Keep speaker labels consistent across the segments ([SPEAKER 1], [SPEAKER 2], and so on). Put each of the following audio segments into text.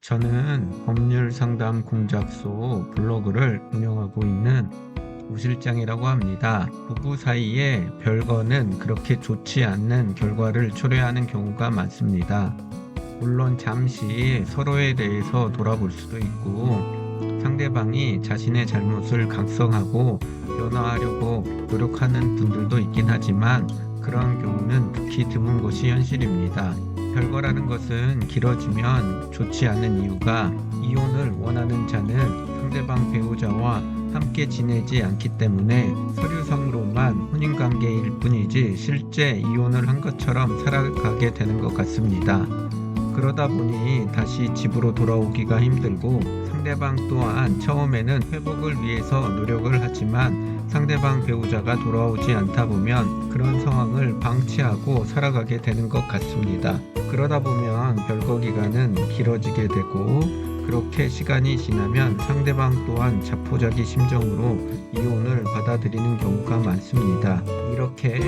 [SPEAKER 1] 저는 법률 상담 공작소 블로그를 운영하고 있는 우실장이라고 합니다. 부부 사이에 별거는 그렇게 좋지 않는 결과를 초래하는 경우가 많습니다. 물론 잠시 서로에 대해서 돌아볼 수도 있고 상대방이 자신의 잘못을 각성하고 변화하려고 노력하는 분들도 있긴 하지만 그런 경우는 극히 드문 것이 현실입니다. 별거라는 것은 길어지면 좋지 않은 이유가 이혼을 원하는 자는 상대방 배우자와 함께 지내지 않기 때문에 서류상으로만 혼인관계일 뿐이지 실제 이혼을 한 것처럼 살아가게 되는 것 같습니다. 그러다 보니 다시 집으로 돌아오기가 힘들고 상대방 또한 처음에는 회복을 위해서 노력을 하지만 상대방 배우자가 돌아오지 않다 보면 그런 상황을 방치하고 살아가게 되는 것 같습니다. 그러다 보면 별거 기간은 길어지게 되고 그렇게 시간이 지나면 상대방 또한 자포자기 심정으로 이혼을 받아들이는 경우가 많습니다. 이렇게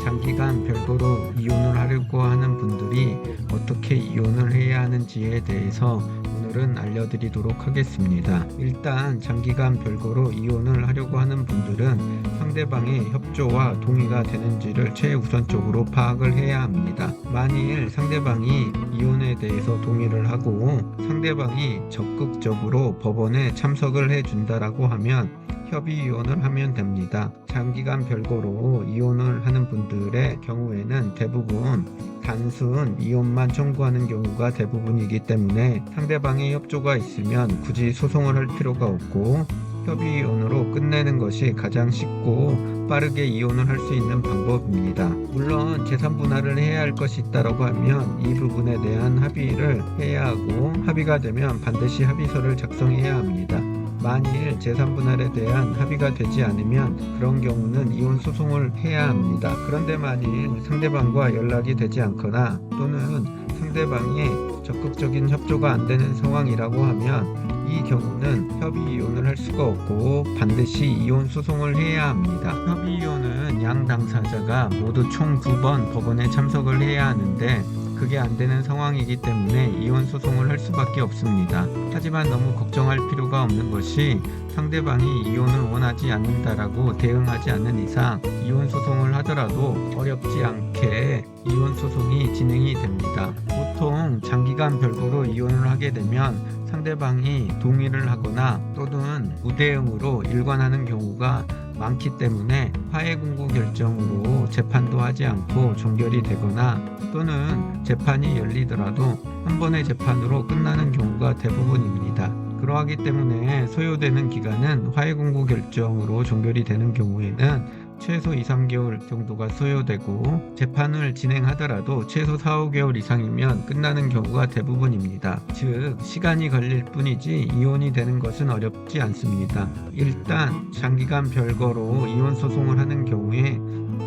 [SPEAKER 1] 장기간 별거로 이혼을 하려고 하는 분들이 어떻게 이혼을 해야 하는지에 대해서 오늘은 알려드리도록 하겠습니다. 일단 장기간 별거로 이혼을 하려고 하는 분들은 상대방의 협조와 동의가 되는지를 최우선적으로 파악을 해야 합니다. 만일 상대방이 이혼에 대해서 동의를 하고 상대방이 적극적으로 법원에 참석을 해준다라고 하면 협의이혼을 하면 됩니다. 장기간 별거로 이혼을 하는 분들의 경우에는 대부분 단순 이혼만 청구하는 경우가 대부분이기 때문에 상대방의 협조가 있으면 굳이 소송을 할 필요가 없고 협의이혼으로 끝내는 것이 가장 쉽고 빠르게 이혼을 할 수 있는 방법입니다. 물론 재산 분할을 해야 할 것이 있다고 하면 이 부분에 대한 합의를 해야 하고 합의가 되면 반드시 합의서를 작성해야 합니다. 만일 재산 분할에 대한 합의가 되지 않으면 그런 경우는 이혼 소송을 해야 합니다. 그런데 만일 상대방과 연락이 되지 않거나 또는 상대방의 적극적인 협조가 안 되는 상황이라고 하면 이 경우는 협의이혼을 할 수가 없고 반드시 이혼 소송을 해야 합니다. 협의이혼은 양 당사자가 모두 총 2번 법원에 참석을 해야 하는데 그게 안 되는 상황이기 때문에 이혼 소송을 할 수밖에 없습니다. 하지만 너무 걱정할 필요가 없는 것이 상대방이 이혼을 원하지 않는다라고 대응하지 않는 이상 이혼 소송을 하더라도 어렵지 않게 이혼 소송이 진행이 됩니다. 보통 장기간 별거로 이혼을 하게 되면 상대방이 동의를 하거나 또는 무대응으로 일관하는 경우가 많기 때문에 화해공고 결정으로 재판도 하지 않고 종결이 되거나 또는 재판이 열리더라도 한 번의 재판으로 끝나는 경우가 대부분입니다. 그러하기 때문에 소요되는 기간은 화해공고 결정으로 종결이 되는 경우에는 최소 2, 3개월 정도가 소요되고 재판을 진행하더라도 최소 4, 5개월 이상이면 끝나는 경우가 대부분입니다. 즉 시간이 걸릴 뿐이지 이혼이 되는 것은 어렵지 않습니다. 일단 장기간 별거로 이혼 소송을 하는 경우에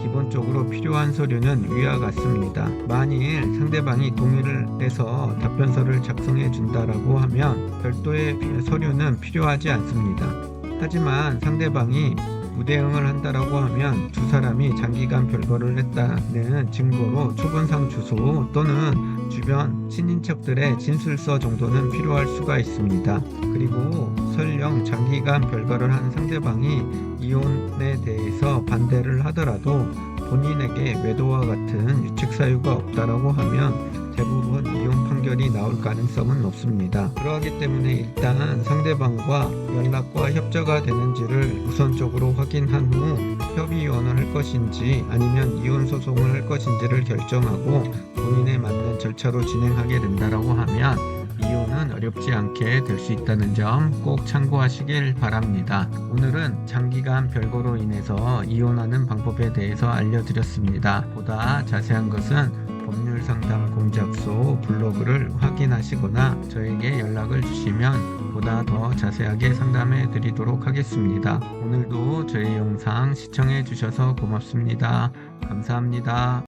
[SPEAKER 1] 기본적으로 필요한 서류는 위와 같습니다. 만일 상대방이 동의를 해서 답변서를 작성해 준다라고 하면 별도의 서류는 필요하지 않습니다. 하지만 상대방이 무대응을 한다라고 하면 두 사람이 장기간 별거를 했다는 증거로 초본상 주소 또는 주변 친인척들의 진술서 정도는 필요할 수가 있습니다. 그리고 설령 장기간 별거를 한 상대방이 이혼에 대해서 반대를 하더라도 본인에게 외도와 같은 유책 사유가 없다라고 하면 대부분 이혼 판결이 나올 가능성은 높습니다. 그러하기 때문에 일단 상대방과 연락과 협조가 되는지를 우선적으로 확인한 후 협의이혼을 할 것인지 아니면 이혼 소송을 할 것인지를 결정하고 본인에 맞는 절차로 진행하게 된다라고 하면 이혼은 어렵지 않게 될 수 있다는 점 꼭 참고하시길 바랍니다. 오늘은 장기간 별거로 인해서 이혼하는 방법에 대해서 알려드렸습니다. 보다 자세한 것은 법률상담 공작소 블로그를 확인하시거나 저에게 연락을 주시면 보다 더 자세하게 상담해 드리도록 하겠습니다. 오늘도 저희 영상 시청해 주셔서 고맙습니다. 감사합니다.